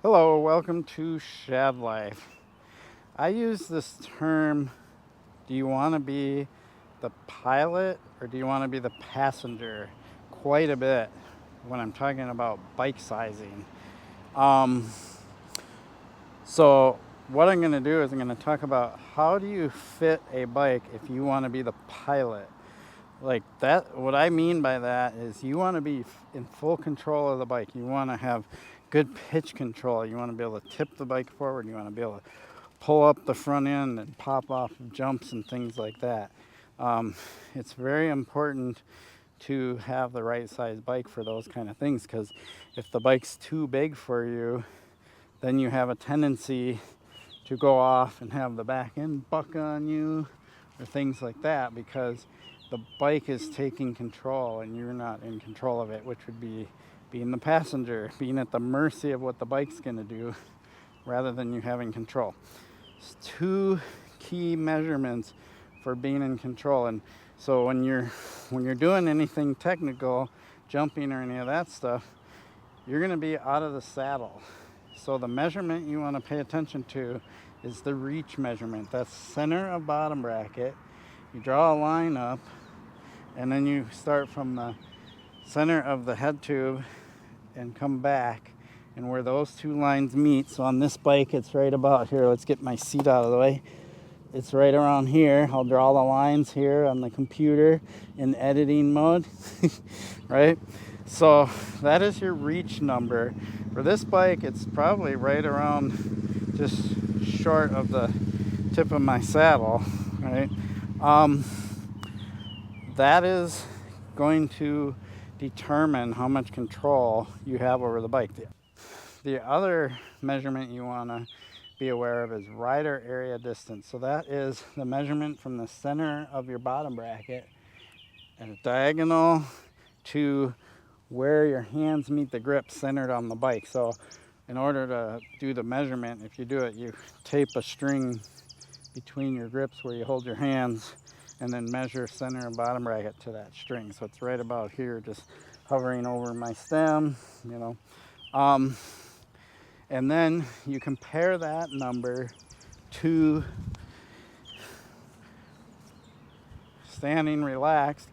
Hello, welcome to Shad Life. I use this term, do you want to be the pilot or do you want to be the passenger, quite a bit when I'm talking about bike sizing. So what I'm going to do is I'm going to talk about how do you fit a bike if you want to be the pilot. Like that, what I mean by that is you want to be in full control of the bike. You want to have good pitch control. You want to be able to tip the bike forward. You want to be able to pull up the front end and pop off of jumps and things like that. It's very important to have the right size bike for those kind of things, because if the bike's too big for you, then you have a tendency to go off and have the back end buck on you or things like that, because the bike is taking control and you're not in control of it, which would be being the passenger, being at the mercy of what the bike's going to do rather than you having control. It's two key measurements for being in control. And so when you're doing anything technical, jumping or any of that stuff, you're going to be out of the saddle. So the measurement you want to pay attention to is the reach measurement. That's center of bottom bracket. You draw a line up, and then you start from the center of the head tube and come back, and where those two lines meet. So on this bike, it's right about here. Let's get my seat out of the way. It's right around here. I'll draw the lines here on the computer in editing mode, right? So that is your reach number. For this bike, it's probably right around just short of the tip of my saddle, right? That is going to determine how much control you have over the bike. The other measurement you want to be aware of is rider area distance. So that is the measurement from the center of your bottom bracket and diagonal to where your hands meet the grip centered on the bike. So in order to do the measurement, if you do it, you tape a string between your grips where you hold your hands, and then measure center and bottom bracket to that string. So it's right about here, just hovering over my stem, you know. And then you compare that number to standing relaxed,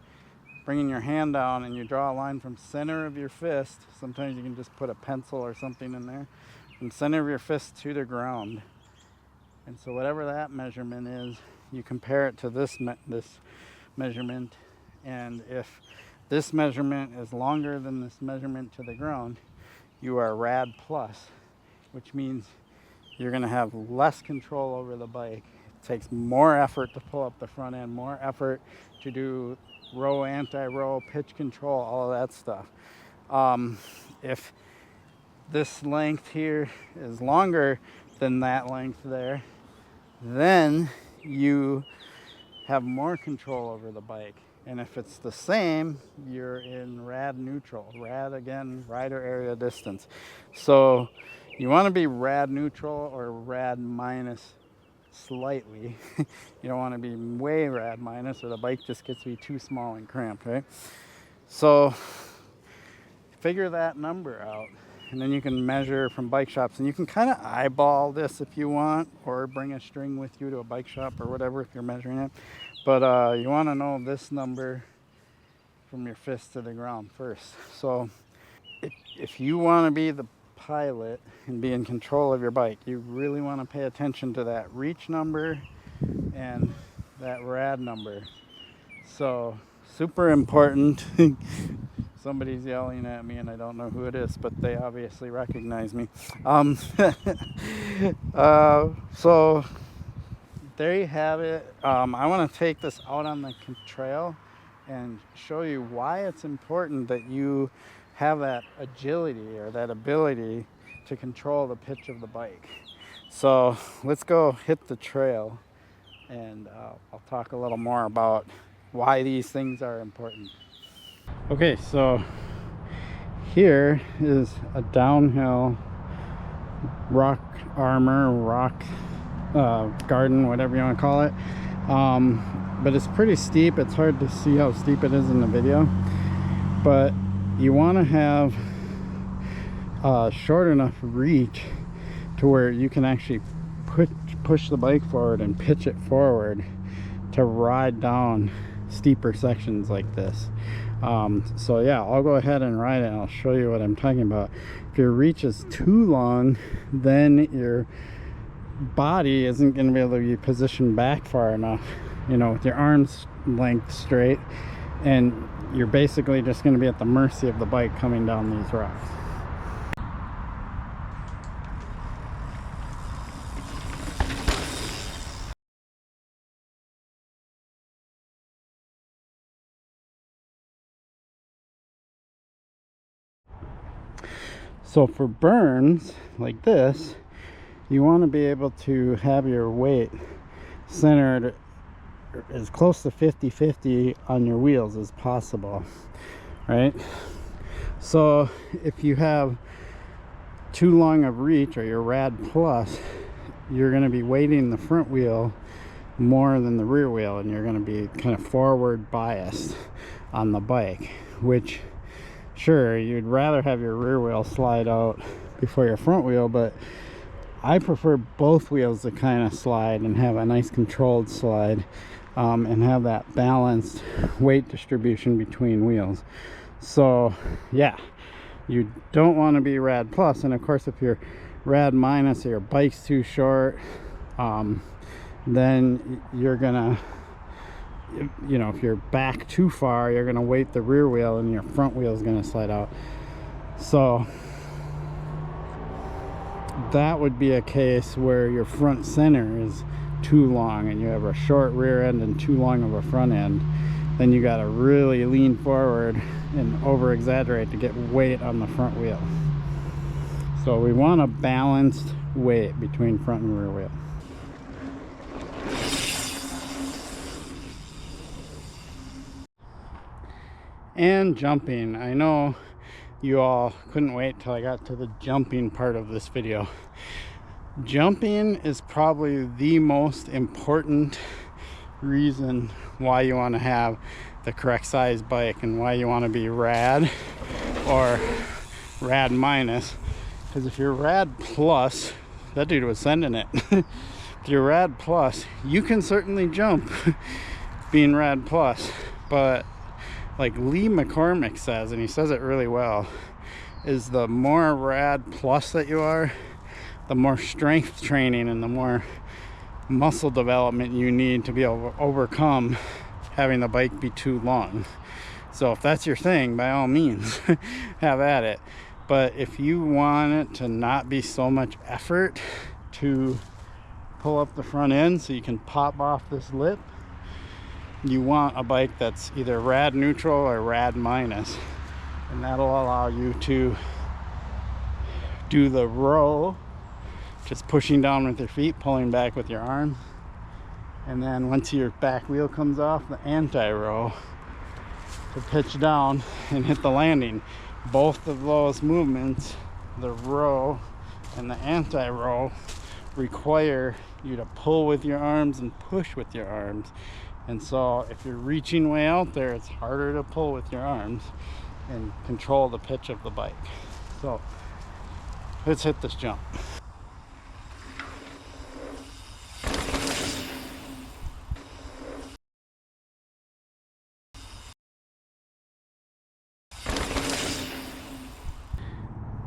bringing your hand down, and you draw a line from center of your fist. Sometimes you can just put a pencil or something in there, from center of your fist to the ground. And so whatever that measurement is, you compare it to this measurement, and if this measurement is longer than this measurement to the ground, you are rad plus, which means you're going to have less control over the bike. It takes more effort to pull up the front end, more effort to do row, anti-row, pitch control, all of that stuff. If this length here is longer than that length there, then you have more control over the bike. And if it's the same, you're in rad neutral. Rad, again, rider area distance. So you want to be rad neutral or rad minus slightly. You don't want to be way rad minus, or the bike just gets to be too small and cramped, right? So figure that number out, and then you can measure from bike shops, and you can kind of eyeball this if you want, or bring a string with you to a bike shop or whatever if you're measuring it. But you want to know this number from your fist to the ground first. So if you want to be the pilot and be in control of your bike, you really want to pay attention to that reach number and that rad number. So super important. Somebody's yelling at me and I don't know who it is, but they obviously recognize me. So there you have it. I want to take this out on the trail and show you why it's important that you have that agility or that ability to control the pitch of the bike. So let's go hit the trail, and I'll talk a little more about why these things are important. Okay, so here is a downhill rock armor, rock garden, whatever you want to call it. But it's pretty steep. It's hard to see how steep it is in the video. But you want to have short enough reach to where you can actually push the bike forward and pitch it forward to ride down steeper sections like this. So yeah, I'll go ahead and ride it and I'll show you what I'm talking about. If your reach is too long, then your body isn't going to be able to be positioned back far enough, you know, with your arms length straight, and you're basically just going to be at the mercy of the bike coming down these rocks. So for burns like this, you want to be able to have your weight centered as close to 50-50 on your wheels as possible, right? So if you have too long of reach, or your rad plus, you're going to be weighting the front wheel more than the rear wheel, and you're going to be kind of forward biased on the bike, which sure, you'd rather have your rear wheel slide out before your front wheel, but I prefer both wheels to kind of slide and have a nice controlled slide, and have that balanced weight distribution between wheels. So yeah, you don't want to be rad plus, and of course if you're rad minus or your bike's too short, then you're gonna, you know, if you're back too far, you're gonna weight the rear wheel and your front wheel is gonna slide out. So that would be a case where your front center is too long and you have a short rear end and too long of a front end. Then you got to really lean forward and over exaggerate to get weight on the front wheel. So we want a balanced weight between front and rear wheel. And jumping. I know you all couldn't wait till I got to the jumping part of this video. Jumping is probably the most important reason why you want to have the correct size bike and why you want to be rad or rad minus. Because if you're rad plus, that dude was sending it. If you're rad plus, you can certainly jump being rad plus, but like Lee McCormick says, and he says it really well, is the more rad plus that you are, the more strength training and the more muscle development you need to be able to overcome having the bike be too long. So if that's your thing, by all means, have at it. But if you want it to not be so much effort to pull up the front end so you can pop off this lip, you want a bike that's either rad neutral or rad minus, and that'll allow you to do the row, just pushing down with your feet, pulling back with your arms, and then once your back wheel comes off, the anti-row to pitch down and hit the landing. Both of those movements, the row and the anti-row, require you to pull with your arms and push with your arms. And so if you're reaching way out there, it's harder to pull with your arms and control the pitch of the bike. So let's hit this jump.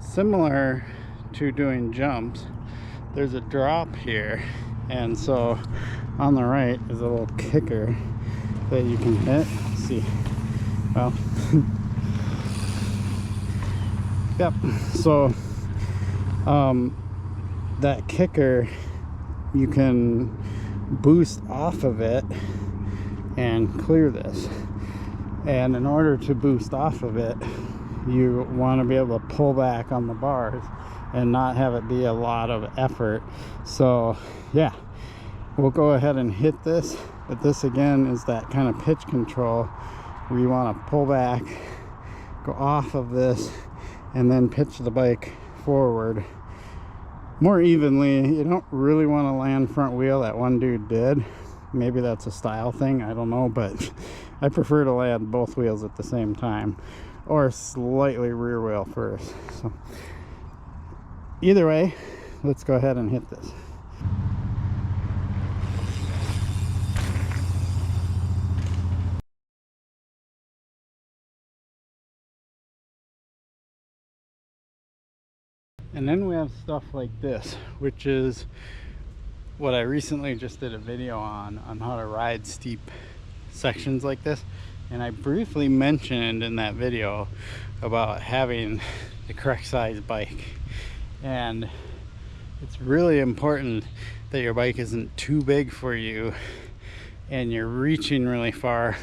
Similar to doing jumps, there's a drop here, and so on the right is a little kicker that you can hit. Let's see, well, yep. So that kicker, you can boost off of it and clear this, and in order to boost off of it, you want to be able to pull back on the bars and not have it be a lot of effort. So yeah, we'll go ahead and hit this, but this again is that kind of pitch control where you want to pull back, go off of this, and then pitch the bike forward more evenly. You don't really want to land front wheel. That one dude did. Maybe that's a style thing, I don't know, but I prefer to land both wheels at the same time, or slightly rear wheel first. So either way, let's go ahead and hit this. And then we have stuff like this, which is what I recently just did a video on how to ride steep sections like this. And I briefly mentioned in that video about having the correct size bike. And it's really important that your bike isn't too big for you and you're reaching really far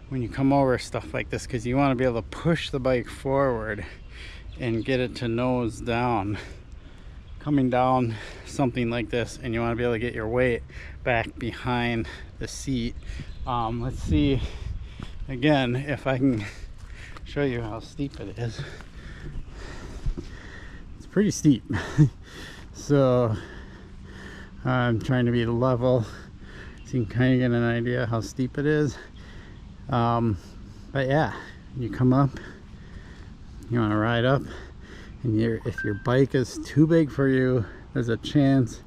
when you come over stuff like this, because you want to be able to push the bike forward and get it to nose down, coming down something like this, and you want to be able to get your weight back behind the seat. Let's see again if I can show you how steep it is. It's pretty steep. So I'm trying to be level so you can kind of get an idea how steep it is. But yeah, you come up, you want to ride up, and if your bike is too big for you, there's a chance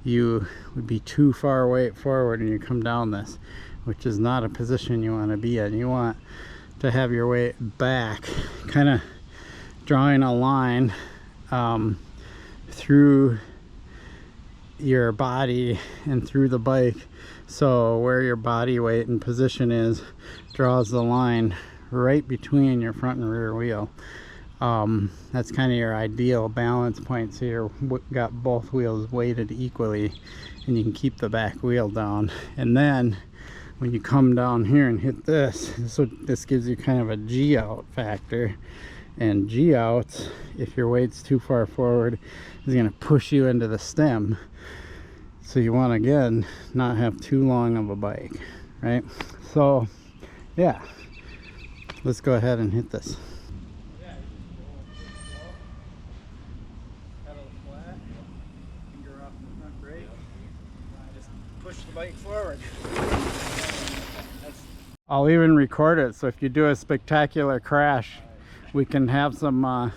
you would be too far away forward and you come down this, which is not a position you want to be in. You want to have your weight back, kind of drawing a line through your body and through the bike, so where your body weight and position is draws the line right between your front and rear wheel. That's kind of your ideal balance point, so you've got both wheels weighted equally and you can keep the back wheel down. And then when you come down here and hit this, so this gives you kind of a G out factor, and G outs, if your weight's too far forward, is going to push you into the stem. So you want to, again, not have too long of a bike, right? So yeah, let's go ahead and hit this. Pedal flat, finger off the front brake, just push the bike forward. I'll even record it, so if you do a spectacular crash, we can have some,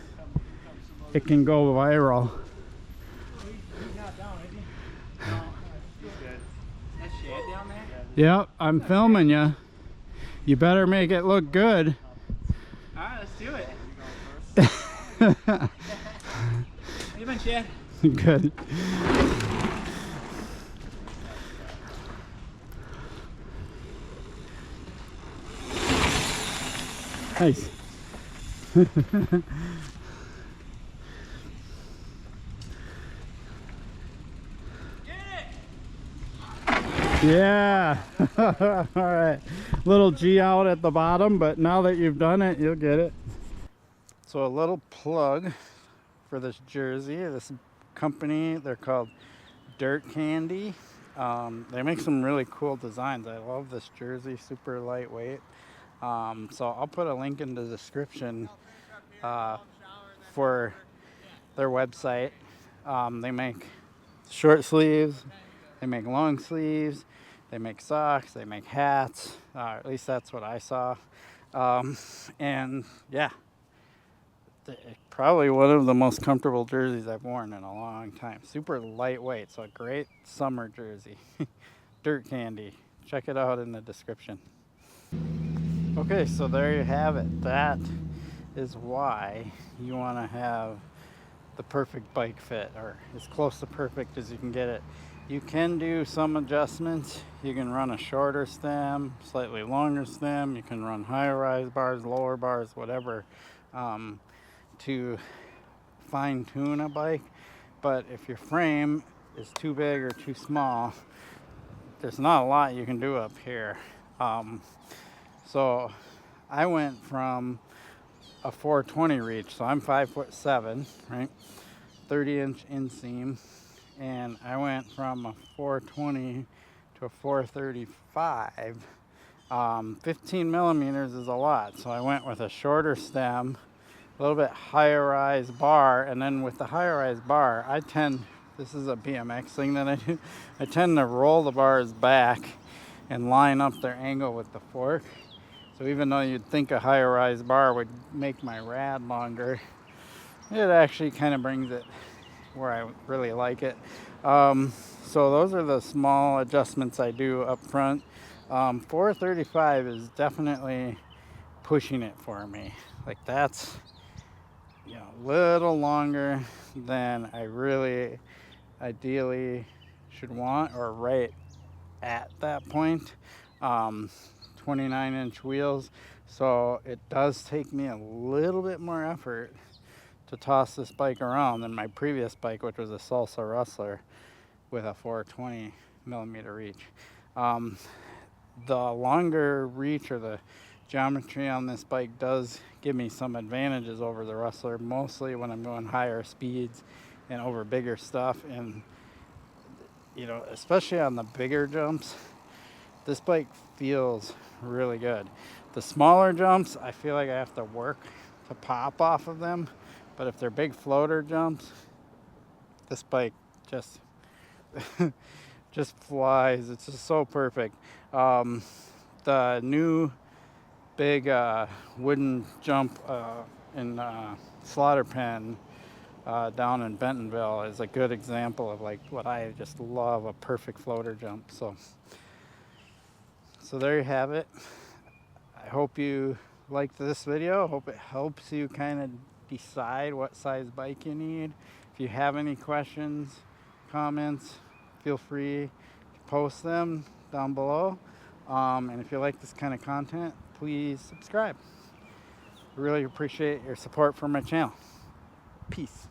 it can go viral. Yep, I'm filming you. You better make it look good. Alright, let's do it. How you been, Chad? Good. Nice. Yeah. All right. Little G out at the bottom, but now that you've done it, you'll get it. So a little plug for this jersey. This company, they're called Dirt Candy. They make some really cool designs. I love this jersey, super lightweight. So I'll put a link in the description for their website. They make short sleeves, they make long sleeves, they make socks, they make hats, at least that's what I saw. And yeah, probably one of the most comfortable jerseys I've worn in a long time. Super lightweight, so a great summer jersey. Dirt Candy, check it out in the description. Okay, so there you have it. That is why you want to have the perfect bike fit, or as close to perfect as you can get it. You can do some adjustments. You can run a shorter stem, slightly longer stem. You can run higher rise bars, lower bars, whatever, to fine tune a bike. But if your frame is too big or too small, there's not a lot you can do up here. So I went from a 420 reach, so I'm 5'7", right, 30-inch inseam, and I went from a 420 to a 435. 15 millimeters is a lot, so I went with a shorter stem, a little bit higher rise bar, and then with the higher rise bar, this is a BMX thing that I do, I tend to roll the bars back and line up their angle with the fork. So even though you'd think a higher rise bar would make my rad longer, it actually kind of brings it where I really like it. So those are the small adjustments I do up front. 435 is definitely pushing it for me. Like that's, you know, a little longer than I really ideally should want, or right at that point. 29-inch wheels, so it does take me a little bit more effort to toss this bike around than my previous bike, which was a Salsa Rustler with a 420 millimeter reach. The longer reach, or the geometry on this bike, does give me some advantages over the Rustler, mostly when I'm going higher speeds and over bigger stuff. And you know, especially on the bigger jumps, this bike feels really good. The smaller jumps, I feel like I have to work to pop off of them, but if they're big floater jumps, this bike just just flies. It's just so perfect. The new big wooden jump in Slaughter Pen down in Bentonville is a good example of like what I just love, a perfect floater jump. So there you have it. I hope you liked this video. I hope it helps you kind of decide what size bike you need. If you have any questions, comments, feel free to post them down below. And if you like this kind of content, please subscribe. I really appreciate your support for my channel. Peace.